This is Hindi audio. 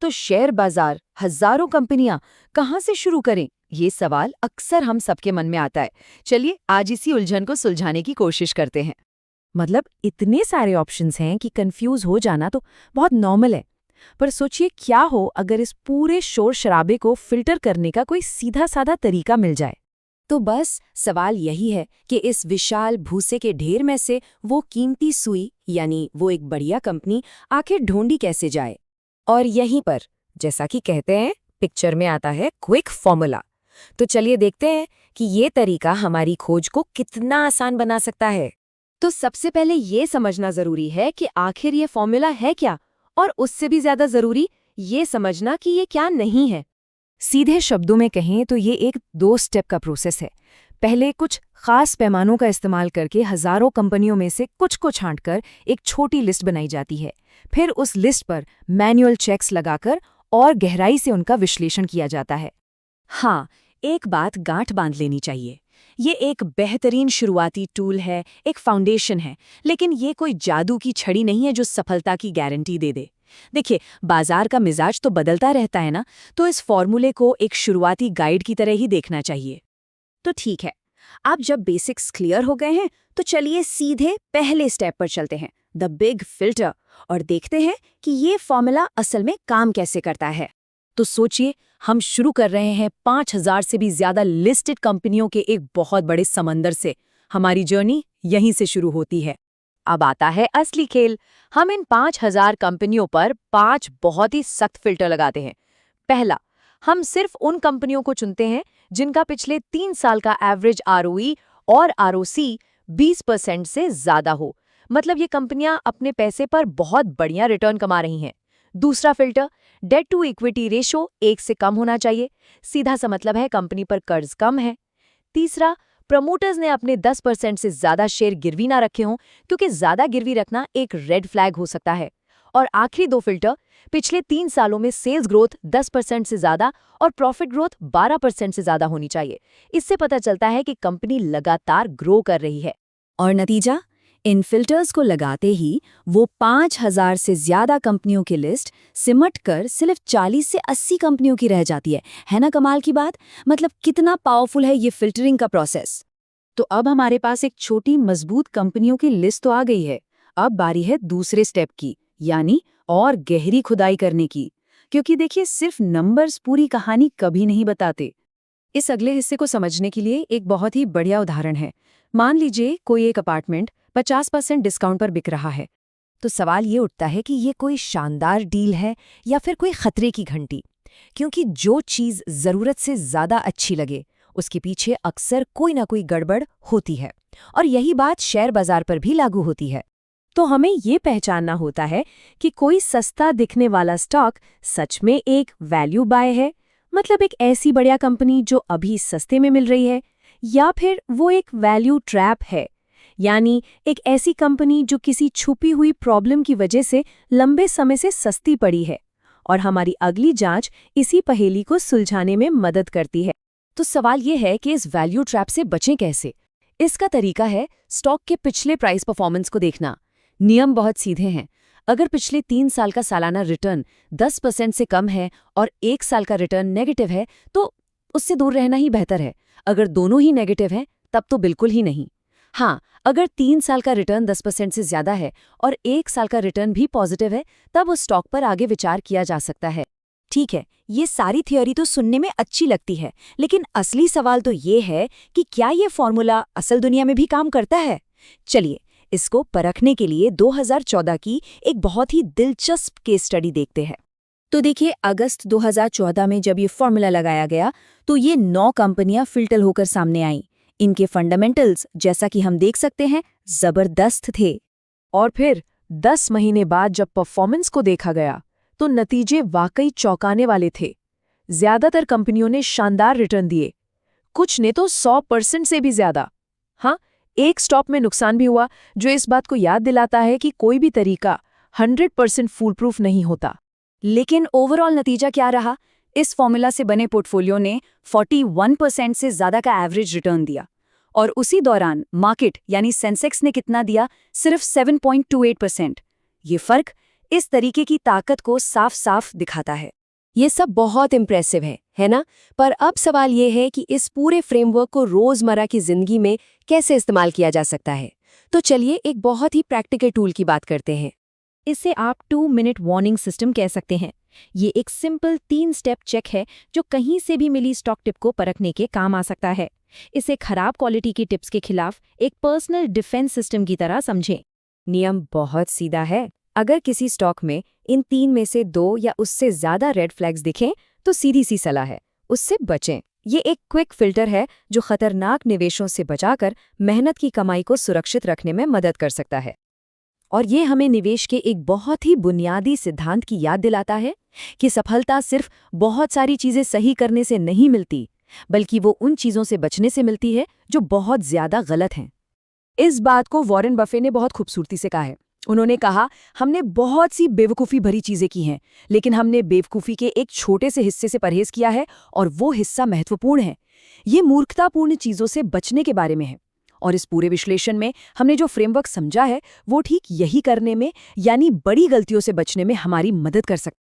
तो शेयर बाजार, हजारों कंपनियां, कहां से शुरू करें? ये सवाल अक्सर हम सबके मन में आता है। चलिए आज इसी उलझन को सुलझाने की कोशिश करते हैं। मतलब इतने सारे ऑप्शंस हैं कि कंफ्यूज हो जाना तो बहुत नॉर्मल है। पर सोचिए क्या हो अगर इस पूरे शोर शराबे को फिल्टर करने का कोई सीधा साधा तरीका मिल जाए। तो बस सवाल यही है कि इस विशाल भूसे के ढेर में से वो कीमती सुई यानी वो एक बढ़िया कंपनी आखिर ढूंढी कैसे जाए। और यहीं पर जैसा कि कहते हैं पिक्चर में आता है क्विक फॉर्मूला। तो चलिए देखते हैं कि ये तरीका हमारी खोज को कितना आसान बना सकता है। तो सबसे पहले ये समझना जरूरी है कि आखिर ये फॉर्मूला है क्या, और उससे भी ज्यादा जरूरी ये समझना कि ये क्या नहीं है। सीधे शब्दों में कहें तो ये एक 2 स्टेप का प्रोसेस है। पहले कुछ खास पैमानों का इस्तेमाल करके हजारों कंपनियों में से कुछ को छांटकर एक छोटी लिस्ट बनाई जाती है। फिर उस लिस्ट पर मैनुअल चेक्स लगाकर और गहराई से उनका विश्लेषण किया जाता है। हाँ, एक बात गांठ बांध लेनी चाहिए। ये एक बेहतरीन शुरुआती टूल है, एक फाउंडेशन है, लेकिन ये कोई जादू की छड़ी नहीं है जो सफलता की गारंटी दे दे। देखिए, बाजार का मिजाज तो बदलता रहता है ना, तो इस फॉर्मूले को एक शुरुआती गाइड की तरह ही देखना चाहिए। तो ठीक है, आप जब बेसिक्स क्लियर हो गए हैं तो चलिए सीधे पहले स्टेप पर चलते हैं, द बिग फिल्टर, और देखते हैं कि ये फॉर्मूला असल में काम कैसे करता है। तो सोचिए, हम शुरू कर रहे हैं 5000 से भी ज्यादा लिस्टेड कंपनियों के एक बहुत बड़े समंदर से। हमारी जर्नी यहीं से शुरू होती है। अब आता है असली खेल। हम इन 5000 कंपनियों पर 5 बहुत ही सख्त फिल्टर लगाते हैं। पहला, हम सिर्फ उन कंपनियों को चुनते हैं जिनका पिछले 3 साल का एवरेज आरओई और आरओसी 20% से ज्यादा हो। मतलब ये कंपनियां अपने पैसे पर बहुत बढ़िया रिटर्न कमा रही हैं। दूसरा filter, debt to equity ratio 1 से कम होना चाहिए। सीधा सा मतलब है कंपनी पर कर्ज कम है। तीसरा, प्रमोटर्स ने अपने 10% से ज्यादा शेयर गिरवी ना रखे हों, क्योंकि ज्यादा गिरवी रखना एक रेड फ्लैग हो सकता है। और आखिरी 2 फिल्टर, पिछले 3 सालों में सेल्स ग्रोथ 10% से ज्यादा और प्रॉफिट ग्रोथ 12% से ज्यादा होनी चाहिए। इससे पता चलता है कि कंपनी लगातार ग्रो कर रही है। और नतीजा, इन फिल्टर्स को लगाते ही वो 5000 से ज्यादा कंपनियों की लिस्ट सिमट कर सिर्फ 40 से 80 कंपनियों की रह जाती है ना कमाल की बात। मतलब कितना पावरफुल है ये फिल्टरिंग का प्रोसेस। तो अब हमारे पास एक छोटी मजबूत कंपनियों की लिस्ट तो आ गई है। अब बारी है दूसरे स्टेप की, यानी और गहरी खुदाई करने की। क्योंकि देखिए, सिर्फ नंबर्स पूरी कहानी कभी नहीं बताते। इस अगले हिस्से को समझने के लिए एक बहुत ही बढ़िया उदाहरण है। मान लीजिए कोई एक अपार्टमेंट 50% डिस्काउंट पर बिक रहा है। तो सवाल ये उठता है कि ये कोई शानदार डील है या फिर कोई खतरे की घंटी। क्योंकि जो चीज़ ज़रूरत से ज़्यादा अच्छी लगे उसके पीछे अक्सर कोई ना कोई गड़बड़ होती है। और यही बात शेयर बाजार पर भी लागू होती है। तो हमें ये पहचानना होता है कि कोई सस्ता दिखने वाला स्टॉक सच में एक वैल्यू बाय है, मतलब एक ऐसी बढ़िया कंपनी जो अभी सस्ते में मिल रही है, या फिर वो एक वैल्यू ट्रैप है, यानी एक ऐसी कंपनी जो किसी छुपी हुई प्रॉब्लम की वजह से लंबे समय से सस्ती पड़ी है। और हमारी अगली जांच इसी पहेली को सुलझाने में मदद करती है। तो सवाल ये है कि इस वैल्यू ट्रैप से बचें कैसे। इसका तरीका है स्टॉक के पिछले प्राइस परफॉर्मेंस को देखना। नियम बहुत सीधे हैं। अगर पिछले 3 साल का सालाना रिटर्न 10% से कम है और 1 साल का रिटर्न नेगेटिव है तो उससे दूर रहना ही बेहतर है। अगर दोनों ही नेगेटिव हैं तब तो बिल्कुल ही नहीं। हाँ, अगर 3 साल का रिटर्न 10% से ज्यादा है और 1 साल का रिटर्न भी पॉजिटिव है तब उस स्टॉक पर आगे विचार किया जा सकता है। ठीक है, ये सारी थियोरी तो सुनने में अच्छी लगती है, लेकिन असली सवाल तो ये है कि क्या ये फॉर्मूला असल दुनिया में भी काम करता है। चलिए इसको परखने के लिए 2014 की एक बहुत ही दिलचस्प केस स्टडी देखते हैं। तो देखिए, अगस्त 2014 में जब ये फॉर्मूला लगाया गया तो ये 9 कंपनियां फिल्टर होकर सामने आईं। इनके फंडामेंटल्स, जैसा कि हम देख सकते हैं, जबरदस्त थे। और फिर 10 महीने बाद जब परफॉर्मेंस को देखा गया तो नतीजे वाकई चौंकाने वाले थे। ज्यादातर कंपनियों ने शानदार रिटर्न दिए, कुछ ने तो 100% से भी ज्यादा। हाँ, एक स्टॉक में नुकसान भी हुआ, जो इस बात को याद दिलाता है कि कोई भी तरीका 100% फूल प्रूफ नहीं होता। लेकिन ओवरऑल नतीजा क्या रहा? इस फॉर्मूला से बने पोर्टफोलियो ने 41% से ज्यादा का एवरेज रिटर्न दिया। और उसी दौरान मार्केट यानी सेंसेक्स ने कितना दिया? सिर्फ 7.28%। ये फर्क इस तरीके की ताकत को साफ-साफ दिखाता है। ये सब बहुत इम्प्रेसिव है ना? पर अब सवाल ये है कि इस पूरे फ्रेमवर्क को रोज़मर्रा की ज़िंदगी में कैसे इस्तेमाल किया जा सकता है। तो चलिए एक बहुत ही प्रैक्टिकल टूल की बात करते हैं। इसे आप 2 मिनट वार्निंग सिस्टम कह सकते हैं। ये एक सिंपल 3 स्टेप चेक है जो कहीं से भी मिली स्टॉक टिप को परखने के काम आ सकता है। इसे खराब क्वालिटी की टिप्स के खिलाफ एक पर्सनल डिफेंस सिस्टम की तरह समझें। नियम बहुत सीधा है। अगर किसी स्टॉक में इन 3 में से 2 या उससे ज़्यादा रेड फ्लैग्स दिखें तो सीधी सी सलाह है, उससे बचें। ये एक क्विक फिल्टर है जो खतरनाक निवेशों से बचाकर मेहनत की कमाई को सुरक्षित रखने में मदद कर सकता है। और ये हमें निवेश के एक बहुत ही बुनियादी सिद्धांत की याद दिलाता है कि सफलता सिर्फ बहुत सारी चीज़ें सही करने से नहीं मिलती, बल्कि वो उन चीज़ों से बचने से मिलती है जो बहुत ज़्यादा गलत हैं। इस बात को वॉरेन बफे ने बहुत खूबसूरती से कहा है। उन्होंने कहा, हमने बहुत सी बेवकूफ़ी भरी चीज़ें की हैं, लेकिन हमने बेवकूफ़ी के एक छोटे से हिस्से से परहेज़ किया है और वो हिस्सा महत्वपूर्ण है। ये मूर्खतापूर्ण चीज़ों से बचने के बारे में है। और इस पूरे विश्लेषण में हमने जो फ्रेमवर्क समझा है वो ठीक यही करने में, यानी बड़ी गलतियों से बचने में हमारी मदद कर सकता है।